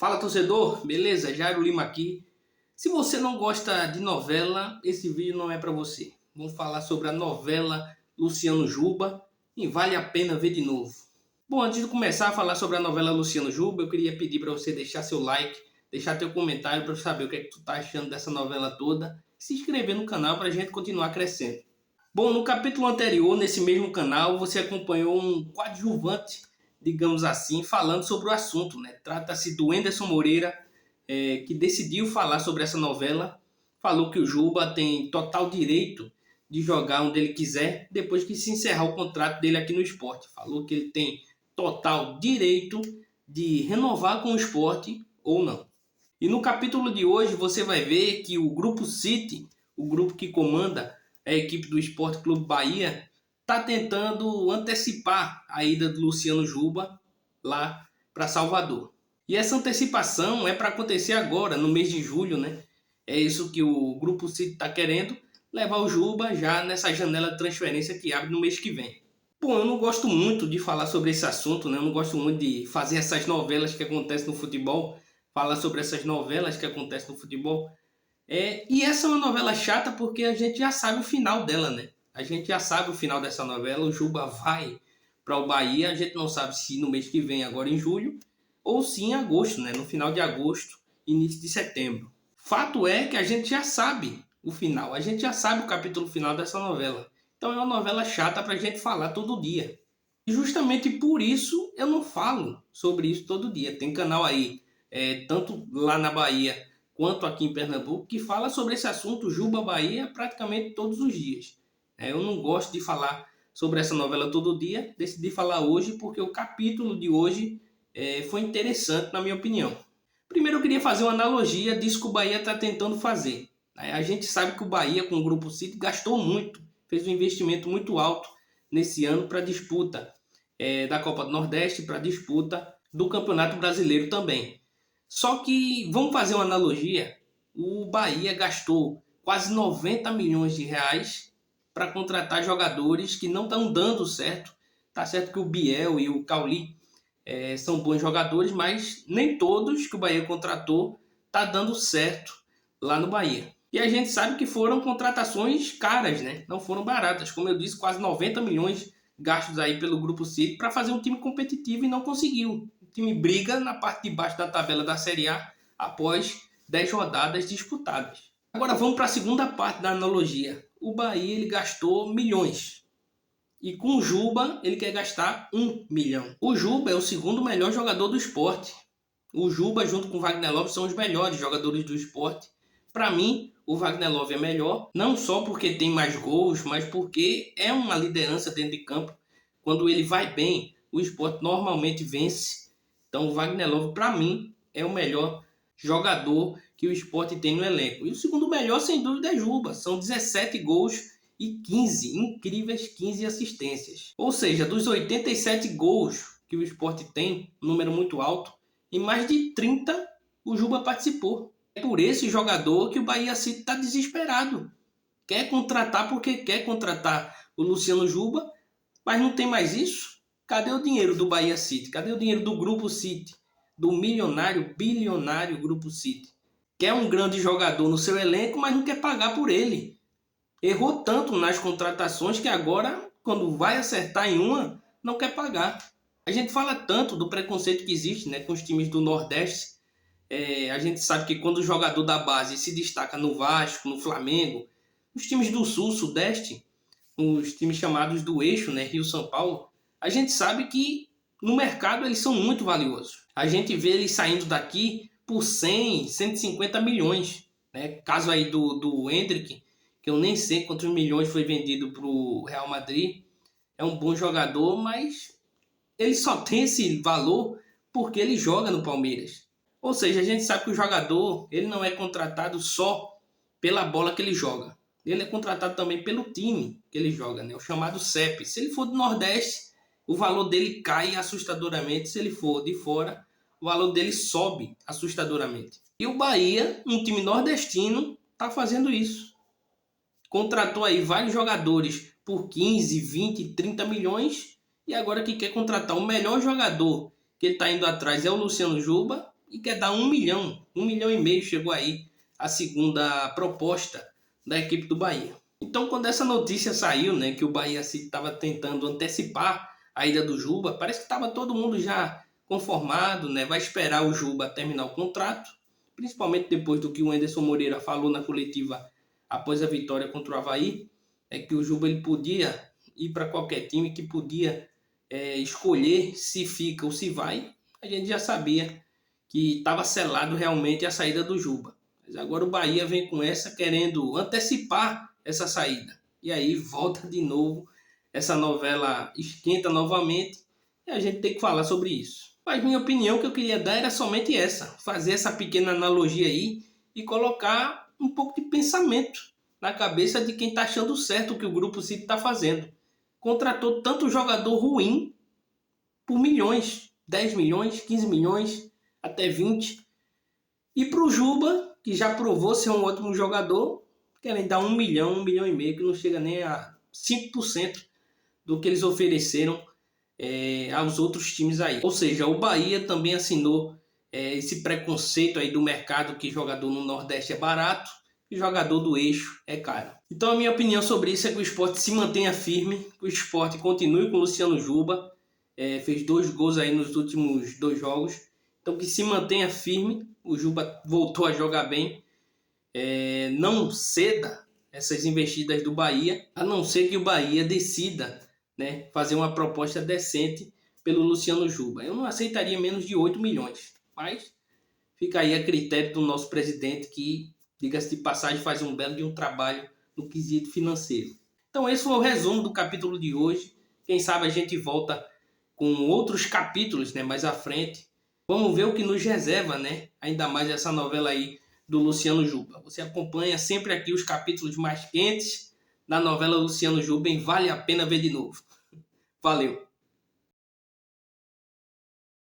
Fala torcedor, beleza? Jairo Lima aqui. Se você não gosta de novela, esse vídeo não é para você. Vamos falar sobre a novela Luciano Juba e vale a pena ver de novo. Bom, antes de começar a falar sobre a novela Luciano Juba, eu queria pedir para você deixar seu like, deixar teu comentário para eu saber o que é que tu tá achando dessa novela toda e se inscrever no canal para a gente continuar crescendo. Bom, no capítulo anterior, nesse mesmo canal, você acompanhou um coadjuvante, digamos assim, falando sobre o assunto, né? Trata-se do Enderson Moreira, que decidiu falar sobre essa novela. Falou que o Juba tem total direito de jogar onde ele quiser, depois que se encerrar o contrato dele aqui no esporte. Falou que ele tem total direito de renovar com o esporte ou não. E no capítulo de hoje você vai ver que o Grupo City, o grupo que comanda a equipe do Esporte Clube Bahia, está tentando antecipar a ida do Luciano Juba lá para Salvador. E essa antecipação é para acontecer agora, no mês de julho, né? É isso que o Grupo City está querendo, levar o Juba já nessa janela de transferência que abre no mês que vem. Bom, eu não gosto muito de falar sobre esse assunto, né? Eu não gosto muito de fazer essas novelas que acontecem no futebol, falar sobre essas novelas que acontecem no futebol. E essa é uma novela chata porque a gente já sabe o final dela, né? A gente já sabe o final dessa novela. O Juba vai para o Bahia. A gente não sabe se no mês que vem, agora em julho, ou se em agosto, né? No final de agosto, início de setembro. Fato é que a gente já sabe o final. A gente já sabe o capítulo final dessa novela. Então é uma novela chata para a gente falar todo dia. E justamente por isso eu não falo sobre isso todo dia. Tem canal aí, tanto lá na Bahia quanto aqui em Pernambuco, que fala sobre esse assunto Juba Bahia praticamente todos os dias. Eu não gosto de falar sobre essa novela todo dia, decidi falar hoje porque o capítulo de hoje foi interessante na minha opinião. Primeiro eu queria fazer uma analogia disso que o Bahia está tentando fazer. A gente sabe que o Bahia com o Grupo City gastou muito, fez um investimento muito alto nesse ano para a disputa da Copa do Nordeste, para a disputa do Campeonato Brasileiro também. Só que, vamos fazer uma analogia, o Bahia gastou quase 90 milhões de reais para contratar jogadores que não estão dando certo. Tá certo que o Biel e o Cauli são bons jogadores, mas nem todos que o Bahia contratou tá dando certo lá no Bahia. E a gente sabe que foram contratações caras, né? Não foram baratas. Como eu disse, quase 90 milhões gastos aí pelo Grupo City para fazer um time competitivo e não conseguiu. O time briga na parte de baixo da tabela da Série A após 10 rodadas disputadas. Agora vamos para a segunda parte da analogia. O Bahia ele gastou milhões. E com o Juba ele quer gastar 1 milhão. O Juba é o segundo melhor jogador do esporte. O Juba junto com o Wagner Love são os melhores jogadores do esporte. Para mim, o Wagner Love é melhor, não só porque tem mais gols, mas porque é uma liderança dentro de campo. Quando ele vai bem, o esporte normalmente vence. Então o Wagner Love, para mim, é o melhor jogador que o esporte tem no elenco. E o segundo melhor, sem dúvida, é Juba. São 17 gols e 15, incríveis 15 assistências. Ou seja, dos 87 gols que o esporte tem, um número muito alto, em mais de 30 o Juba participou. É por esse jogador que o Bahia City está desesperado. Quer contratar porque quer contratar o Luciano Juba, mas não tem mais isso. Cadê o dinheiro do Bahia City? Cadê o dinheiro do Grupo City? Do milionário, bilionário Grupo City? Quer um grande jogador no seu elenco, mas não quer pagar por ele. Errou tanto nas contratações que agora, quando vai acertar em uma, não quer pagar. A gente fala tanto do preconceito que existe, né, com os times do Nordeste. A gente sabe que quando o jogador da base se destaca no Vasco, no Flamengo, os times do Sul, Sudeste, os times chamados do eixo, né, Rio-São Paulo, a gente sabe que no mercado eles são muito valiosos. A gente vê eles saindo daqui por 100, 150 milhões. Né? Caso aí do Endrick, que eu nem sei quantos milhões foi vendido para o Real Madrid. É um bom jogador, mas ele só tem esse valor porque ele joga no Palmeiras. Ou seja, a gente sabe que o jogador ele não é contratado só pela bola que ele joga. Ele é contratado também pelo time que ele joga, né? O chamado CEP. Se ele for do Nordeste, o valor dele cai assustadoramente. Se ele for de fora, o valor dele sobe assustadoramente. E o Bahia, um time nordestino, está fazendo isso. Contratou aí vários jogadores por 15, 20, 30 milhões e agora que quer contratar o melhor jogador que ele está indo atrás é o Luciano Juba e quer dar 1 milhão, 1,5 milhão chegou aí a segunda proposta da equipe do Bahia. Então, quando essa notícia saiu, né, que o Bahia estava tentando antecipar a ida do Juba, parece que estava todo mundo já conformado, né, vai esperar o Juba terminar o contrato, principalmente depois do que o Anderson Moreira falou na coletiva após a vitória contra o Avaí, é que o Juba ele podia ir para qualquer time, que podia escolher se fica ou se vai. A gente já sabia que estava selado realmente a saída do Juba. Mas agora o Bahia vem com essa, querendo antecipar essa saída. E aí volta de novo, essa novela esquenta novamente e a gente tem que falar sobre isso. Mas minha opinião que eu queria dar era somente essa, fazer essa pequena analogia aí e colocar um pouco de pensamento na cabeça de quem está achando certo o que o Grupo City está fazendo. Contratou tanto jogador ruim por milhões, 10 milhões, 15 milhões, até 20. E para o Juba, que já provou ser um ótimo jogador, querem dar 1 milhão, 1,5 milhão, que não chega nem a 5% do que eles ofereceram aos outros times aí. Ou seja, o Bahia também assinou esse preconceito aí do mercado, que jogador no Nordeste é barato e jogador do eixo é caro. Então a minha opinião sobre isso é que o Sport se mantenha firme, que o Sport continue com o Luciano Juba, fez 2 gols aí nos últimos 2 jogos, então que se mantenha firme, o Juba voltou a jogar bem, não ceda essas investidas do Bahia, a não ser que o Bahia decida, né, fazer uma proposta decente pelo Luciano Juba. Eu não aceitaria menos de 8 milhões, mas fica aí a critério do nosso presidente, que, diga-se de passagem, faz um belo de um trabalho no quesito financeiro. Então esse foi o resumo do capítulo de hoje. Quem sabe a gente volta com outros capítulos, né, mais à frente. Vamos ver o que nos reserva, né? Ainda mais essa novela aí do Luciano Juba. Você acompanha sempre aqui os capítulos mais quentes da novela Luciano Juba, e vale a pena ver de novo. Valeu!